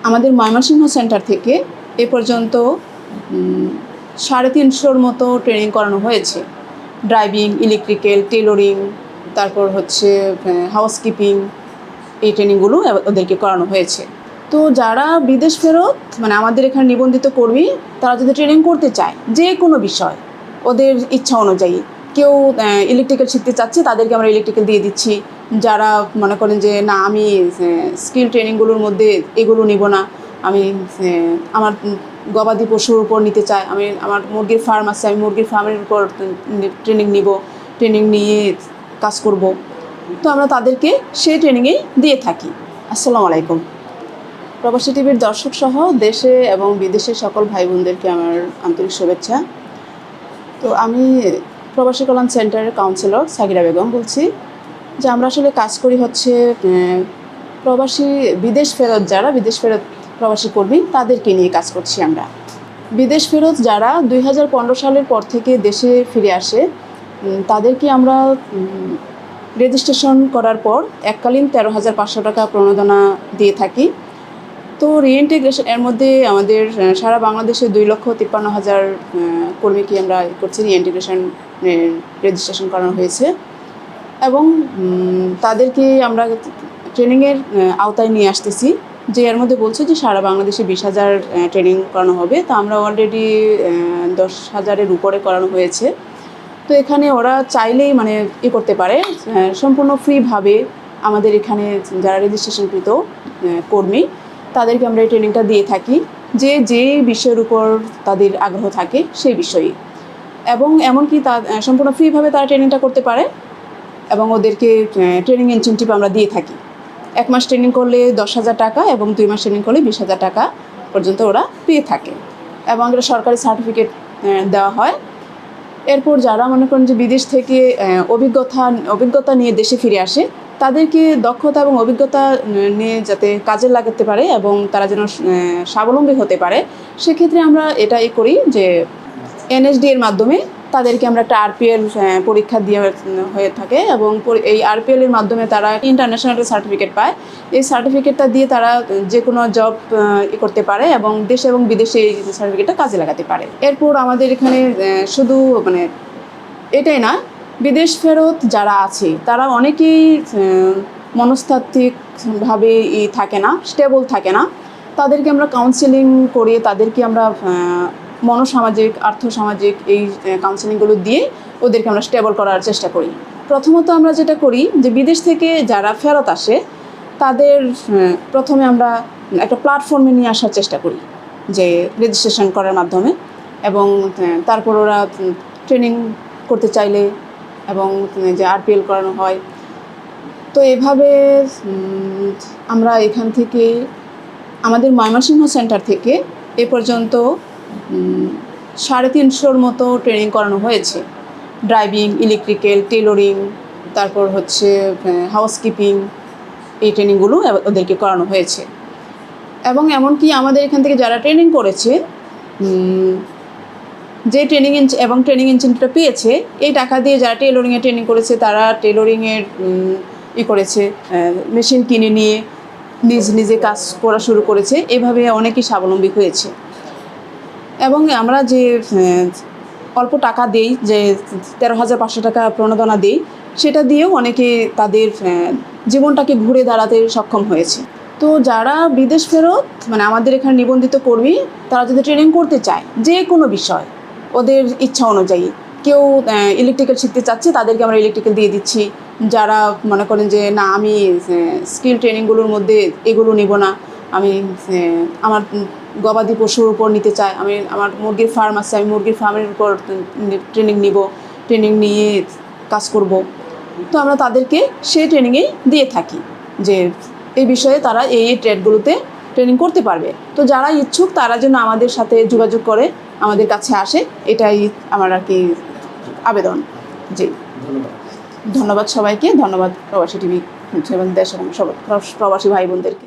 আমাদের ময়মনসিংহ সেন্টার থেকে এ পর্যন্ত 350 মতো ট্রেনিং করানো হয়েছে। ড্রাইভিং, ইলেকট্রিক্যাল, টেলরিং, তারপর হচ্ছে হাউসকিপিং, এই ট্রেনিংগুলো ওদেরকে করানো হয়েছে। তো যারা বিদেশ ফেরত আমাদের এখানে নিবন্ধিত কর্মী, তারা যদি ট্রেনিং করতে চায় যে কোনো বিষয় ওদের ইচ্ছা অনুযায়ী, কেউ ইলেকট্রিক্যাল শিখতে চাচ্ছে তাদেরকে আমরা ইলেকট্রিক্যাল দিয়ে দিচ্ছি। যারা মনে করেন যে না, আমি স্কিল ট্রেনিংগুলোর মধ্যে এগুলো নিব না, আমি আমার গবাদি পশুর উপর নিতে চাই, আমার মুরগির ফার্ম আছে, আমি মুরগির ফার্মের উপর ট্রেনিং নিব, ট্রেনিং নিয়ে কাজ করব, তো আমরা তাদেরকে সেই ট্রেনিংয়েই দিয়ে থাকি। আসসালামু আলাইকুম। প্রবাসী টিভির দর্শক সহ দেশে এবং বিদেশের সকল ভাই বোনদেরকে আমার আন্তরিক শুভেচ্ছা। তো আমি প্রবাসী কল্যাণ সেন্টারের কাউন্সিলর সাগিরা বেগম বলছি। যে আমরা আসলে কাজ করি হচ্ছে প্রবাসী বিদেশ ফেরত প্রবাসী কর্মী, তাদেরকে নিয়ে কাজ করছি আমরা। বিদেশ ফেরত যারা 2015 সালের পর থেকে দেশে ফিরে আসে, তাদেরকে আমরা রেজিস্ট্রেশন করার পর এককালীন 13,500 টাকা প্রণোদনা দিয়ে থাকি। তো রিইন্টিগ্রেশন এর মধ্যে আমাদের সারা বাংলাদেশে 2,53,000 কর্মীকে আমরা করছি, রিইন্টিগ্রেশন রেজিস্ট্রেশন করানো হয়েছে এবং তাদেরকে আমরা ট্রেনিংয়ের আওতায় নিয়ে আসতেছি। যে এর মধ্যে বলছে যে সারা বাংলাদেশে 20,000 ট্রেনিং করানো হবে, তো আমরা অলরেডি 10,000-এর উপরে করানো হয়েছে। তো এখানে ওরা চাইলেই করতে পারে, সম্পূর্ণ ফ্রিভাবে আমাদের এখানে যারা রেজিস্ট্রেশনকৃত কর্মী তাদেরকে আমরা এই ট্রেনিংটা দিয়ে থাকি, যে বিষয়ের উপর তাদের আগ্রহ থাকে সেই বিষয়ে, এবং এমনকি সম্পূর্ণ ফ্রিভাবে তারা ট্রেনিংটা করতে পারে এবং ওদেরকে ট্রেনিং ইনসেন্টিভ আমরা দিয়ে থাকি। 1 মাস ট্রেনিং করলে 10,000 টাকা এবং 2 মাস ট্রেনিং করলে 20,000 টাকা পর্যন্ত ওরা পেয়ে থাকে এবং একটা সরকারি সার্টিফিকেট দেওয়া হয়। এরপর যারা মনে করেন যে বিদেশ থেকে অভিজ্ঞতা নিয়ে দেশে ফিরে আসে, তাদেরকে দক্ষতা এবং অভিজ্ঞতা নিয়ে যাতে কাজে লাগাতে পারে এবং তারা যেন স্বাবলম্বী হতে পারে, সেক্ষেত্রে আমরা এটাই করি যে এনএসডি এর মাধ্যমে তাদেরকে আমরা একটা আরপিএল পরীক্ষা দিয়ে হয়ে থাকে এবং এই আরপিএল এর মাধ্যমে তারা ইন্টারন্যাশনাল সার্টিফিকেট পায়। এই সার্টিফিকেটটা দিয়ে তারা যে কোনো জব করতে পারে এবং দেশে এবং বিদেশে এই সার্টিফিকেটটা কাজে লাগাতে পারে। এরপর আমাদের এখানে শুধু এটাই না, বিদেশ ফেরত যারা আছে তারা অনেকেই মনস্তাত্ত্বিকভাবে থাকে না, স্টেবল থাকে না। তাদেরকে আমরা কাউন্সেলিং করিয়ে তাদেরকে আমরা মনোসামাজিক, আর্থসামাজিক এই কাউন্সেলিংগুলো দিয়ে ওদেরকে আমরা স্টেবল করার চেষ্টা করি। প্রথমত আমরা যেটা করি যে বিদেশ থেকে যারা ফেরত আসে তাদের প্রথমে আমরা একটা প্ল্যাটফর্মে নিয়ে আসার চেষ্টা করি, যে রেজিস্ট্রেশন করার মাধ্যমে, এবং তারপর ওরা ট্রেনিং করতে চাইলে এবং যে আরপিএল করানো হয়। তো এভাবে আমরা এখান থেকে আমাদের ময়মনসিংহ সেন্টার থেকে এ পর্যন্ত 350 মতো ট্রেনিং করানো হয়েছে। ড্রাইভিং, ইলেকট্রিক্যাল, টেলরিং, তারপর হচ্ছে হাউসকিপিং, এই ট্রেনিংগুলো ওদেরকে করানো হয়েছে। এবং এমনকি আমাদের এখান থেকে যারা ট্রেনিং করেছে, যে ট্রেনিং ইনসেন্টিভটা পেয়েছে, এই টাকা দিয়ে যারা টেলরিংয়ে ট্রেনিং করেছে তারা টেলরিংয়ের করেছে, মেশিন কিনে নিয়ে নিজে কাজ করা শুরু করেছে। এভাবে অনেকেই স্বাবলম্বী হয়েছে। এবং আমরা যে অল্প টাকা দেই, যে 13,500 টাকা প্রণোদনা দিই, সেটা দিয়েও অনেকে তাদের জীবনটাকে ঘুরে দাঁড়াতে সক্ষম হয়েছে। তো যারা বিদেশ ফেরত আমাদের এখানে নিবন্ধিত কর্মী, তারা যদি ট্রেনিং করতে চায় যে কোনো বিষয় ওদের ইচ্ছা অনুযায়ী, কেউ ইলেকট্রিক্যাল শিখতে চাচ্ছে তাদেরকে আমরা ইলেকট্রিক্যাল দিয়ে দিচ্ছি। যারা মনে করেন যে না, আমি স্কিল ট্রেনিংগুলোর মধ্যে এগুলো নিব না, আমি আমার গবাদি পশুর উপর নিতে চাই, আমার মুরগির ফার্ম আছে, আমি মুরগির ফার্মের উপর ট্রেনিং নিব, ট্রেনিং নিয়ে কাজ করব, তো আমরা তাদেরকে সেই ট্রেনিংয়েই দিয়ে থাকি, যে এই বিষয়ে তারা এই ট্রেডগুলোতে ট্রেনিং করতে পারবে। তো যারা ইচ্ছুক তারা যেন আমাদের সাথে যোগাযোগ করে আমাদের কাছে আসে, এটাই আমার আবেদন। জি, ধন্যবাদ সবাইকে, ধন্যবাদ প্রবাসী টিভি এবং দেশ এবং সব প্রবাসী ভাই বোনদেরকে।